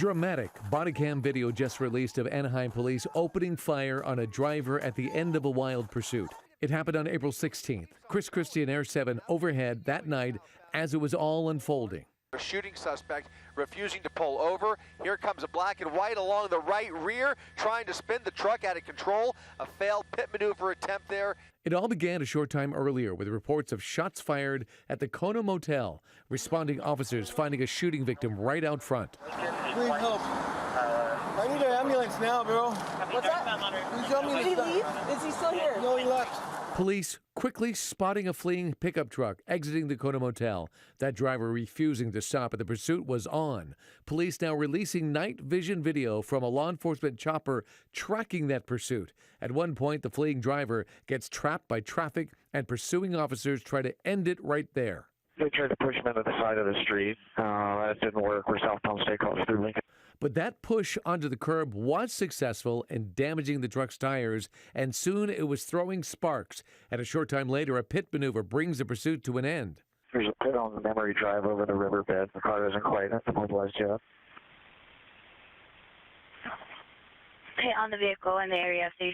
Dramatic bodycam video just released of Anaheim police opening fire on a driver at the end of a wild pursuit. It happened on April 16th. Chris Christie and Air 7 overhead that night as it was all unfolding. A shooting suspect refusing to pull over. Here comes a black and white along the right rear, trying to spin the truck out of control. A failed pit maneuver attempt there. It all began a short time earlier with reports of shots fired at the Kona Motel. Responding officers finding a shooting victim right out front. Please help. I need an ambulance now, bro. What's that? Please help me. Did he leave? Is he still here? No, he left. Police quickly spotting a fleeing pickup truck exiting the Kona Motel. That driver refusing to stop, and the pursuit was on. Police now releasing night vision video from a law enforcement chopper tracking that pursuit. At one point, the fleeing driver gets trapped by traffic, and pursuing officers try to end it right there. They tried to push him into the side of the street. That didn't work. We're southbound State College through Lincoln. But that push onto the curb was successful in damaging the truck's tires, and soon it was throwing sparks. And a short time later, a pit maneuver brings the pursuit to an end. There's a pit on the memory drive over the riverbed. The car isn't quite immobilized yet. Hit on the vehicle in the area, so you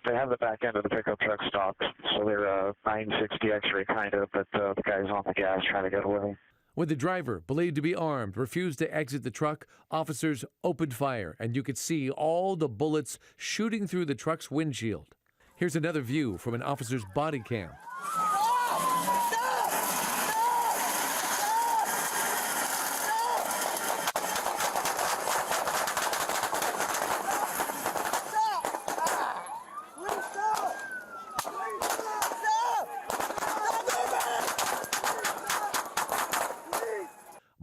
They have the back end of the pickup truck stopped, so they're a 960 X-ray kind of, but the guy's on the gas trying to get away. When the driver, believed to be armed, refused to exit the truck, officers opened fire, and you could see all the bullets shooting through the truck's windshield. Here's another view from an officer's body cam.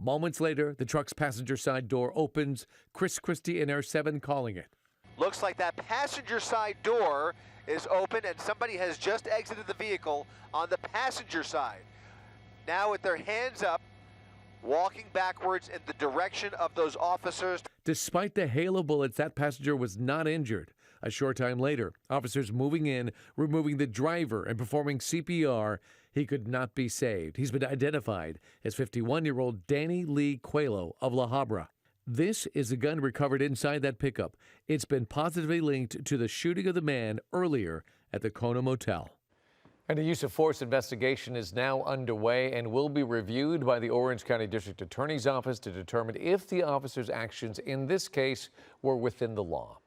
Moments later, the truck's passenger side door opens. Chris Christie and Air 7 calling it. Looks like that passenger side door is open and somebody has just exited the vehicle on the passenger side. Now with their hands up, walking backwards in the direction of those officers. Despite the hail of bullets, that passenger was not injured. A short time later, officers moving in, removing the driver and performing CPR. He could not be saved. He's been identified as 51-year-old Danny Lee Coelho of La Habra. This is the gun recovered inside that pickup. It's been positively linked to the shooting of the man earlier at the Kona Motel. And a use of force investigation is now underway and will be reviewed by the Orange County District Attorney's Office to determine if the officer's actions in this case were within the law.